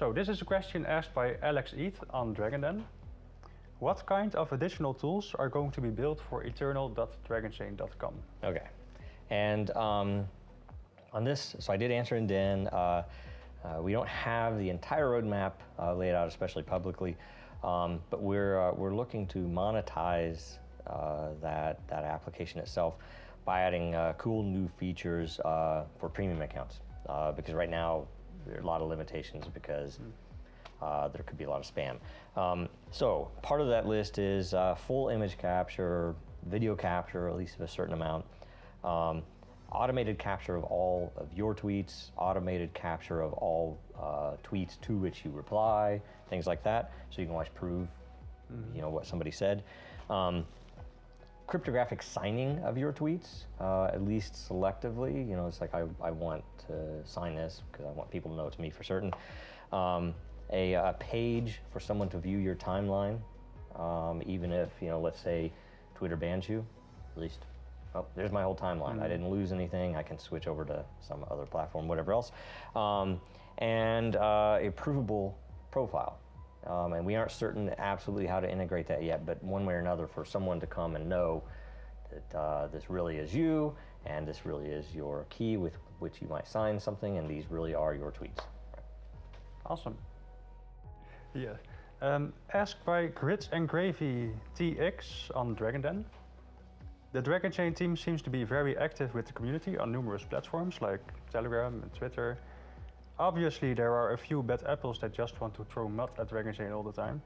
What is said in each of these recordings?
So this is a question asked by Alex Eat on Dragonchain. What kind of additional tools are going to be built for eternal.dragonchain.com? Okay, and on this, so I did answer in Den. We don't have the entire roadmap laid out, especially publicly, but we're looking to monetize that application itself by adding cool new features for premium accounts. Because right now there are a lot of limitations because there could be a lot of spam. So part of that list is full image capture, video capture, at least of a certain amount. Automated capture of all of your tweets, automated capture of all tweets to which you reply, things like that, so you can always prove, what somebody said. Cryptographic signing of your tweets, at least selectively. It's like I want to sign this because I want people to know it's me for certain. A page for someone to view your timeline, even if let's say Twitter bans you, at least. Oh, there's my whole timeline. I didn't lose anything. I can switch over to some other platform, whatever else. And a provable profile. And we aren't certain absolutely how to integrate that yet, but one way or another for someone to come and know that this really is you, and this really is your key with which you might sign something, and these really are your tweets. Right. Awesome. Yeah. Asked by Grits and Gravy TX on Dragonchain. The Dragonchain team seems to be very active with the community on numerous platforms like Telegram and Twitter. Obviously, there are a few bad apples that just want to throw mud at Dragonchain all the time.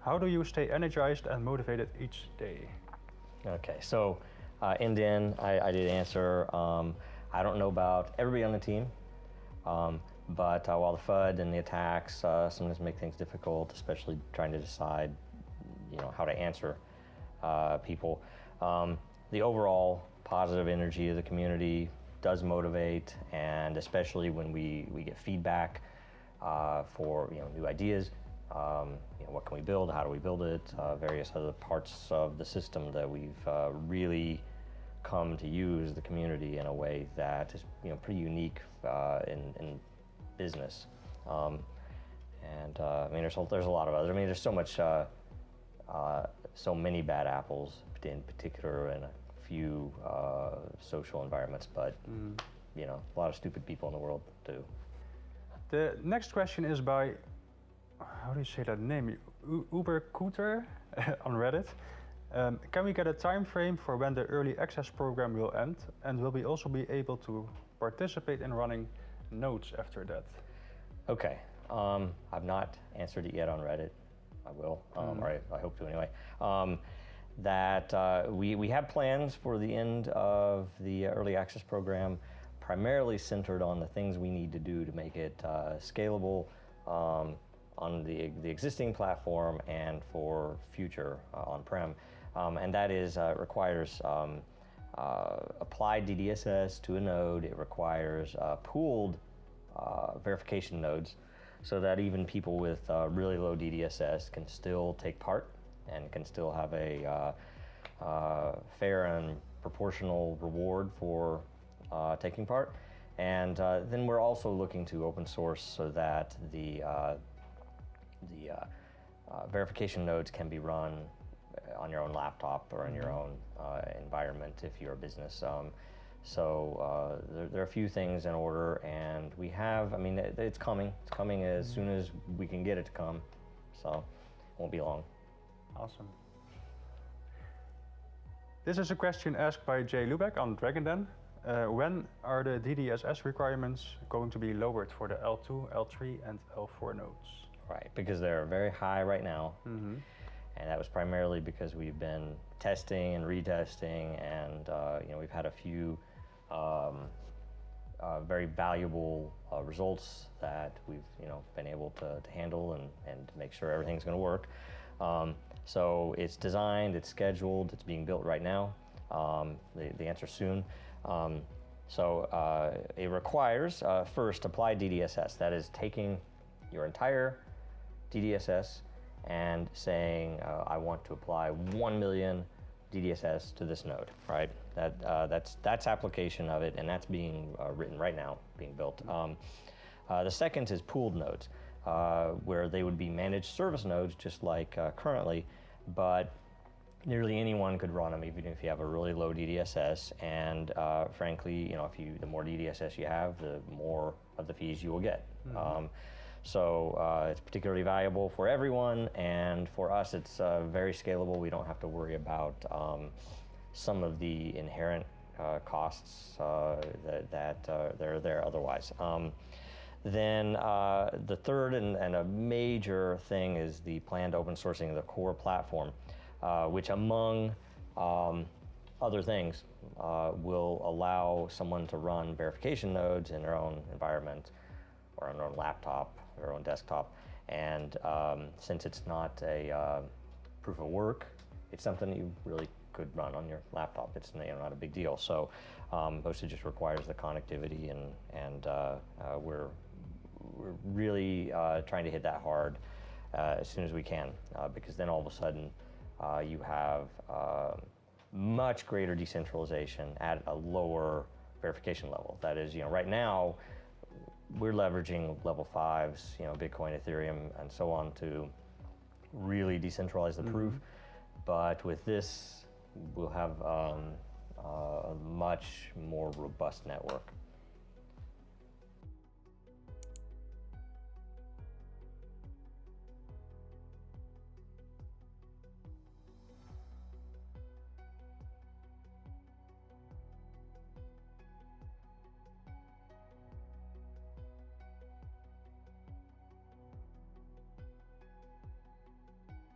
How do you stay energized and motivated each day? Okay, so in the end, I did answer. I don't know about everybody on the team, but while the FUD and the attacks sometimes make things difficult, especially trying to decide, how to answer people. The overall positive energy of the community does motivate, and especially when we get feedback for new ideas. What can we build? How do we build it? Various other parts of the system that we've really come to use the community in a way that is pretty unique in business. There's a lot of others. There's so much, so many bad apples in particular, and a few social environments, but a lot of stupid people in the world too. The next question is by, how do you say that name? Ubercooter on Reddit. Can we get a time frame for when the early access program will end, and will we also be able to participate in running nodes after that? Okay, I've not answered it yet on Reddit. I will, or I hope to anyway. We have plans for the end of the early access program, primarily centered on the things we need to do to make it scalable on the existing platform and for future on-prem. And that is, requires applied DDSS to a node. It requires pooled verification nodes, so that even people with really low DDSS can still take part and can still have a fair and proportional reward for taking part. And then we're also looking to open source so that the verification nodes can be run on your own laptop or in your own environment if you're a business. So there are a few things in order, and we have, it's coming. It's coming as soon as we can get it to come, so it won't be long. Awesome. This is a question asked by Jay Lubeck on Dragonchain. When are the DDSS requirements going to be lowered for the L2, L3, and L4 nodes? Right, because they're very high right now. And that was primarily because we've been testing and retesting, and we've had a few very valuable results that we've been able to handle and to make sure everything's going to work. So it's designed, it's scheduled, it's being built right now. The answer soon. It requires first applied DDSS. That is taking your entire DDSS and saying I want to apply 1 million DDSS to this node, right? That's application of it, and that's being written right now, being built. The second is pooled nodes. where they would be managed service nodes, just like currently, but nearly anyone could run them, even if you have a really low DDSS. And frankly, the more DDSS you have, the more of the fees you will get. So it's particularly valuable for everyone, and for us, it's very scalable. We don't have to worry about some of the inherent costs that are there otherwise. Then the third and a major thing is the planned open sourcing of the core platform, which among other things will allow someone to run verification nodes in their own environment or on their own laptop, their own desktop. And since it's not a proof of work, it's something that you really could run on your laptop. It's not a big deal. So mostly just requires the connectivity, and we're really trying to hit that hard as soon as we can, because then all of a sudden you have much greater decentralization at a lower verification level. That is, right now we're leveraging level 5s, Bitcoin, Ethereum, and so on, to really decentralize the proof. But with this, we'll have a much more robust network.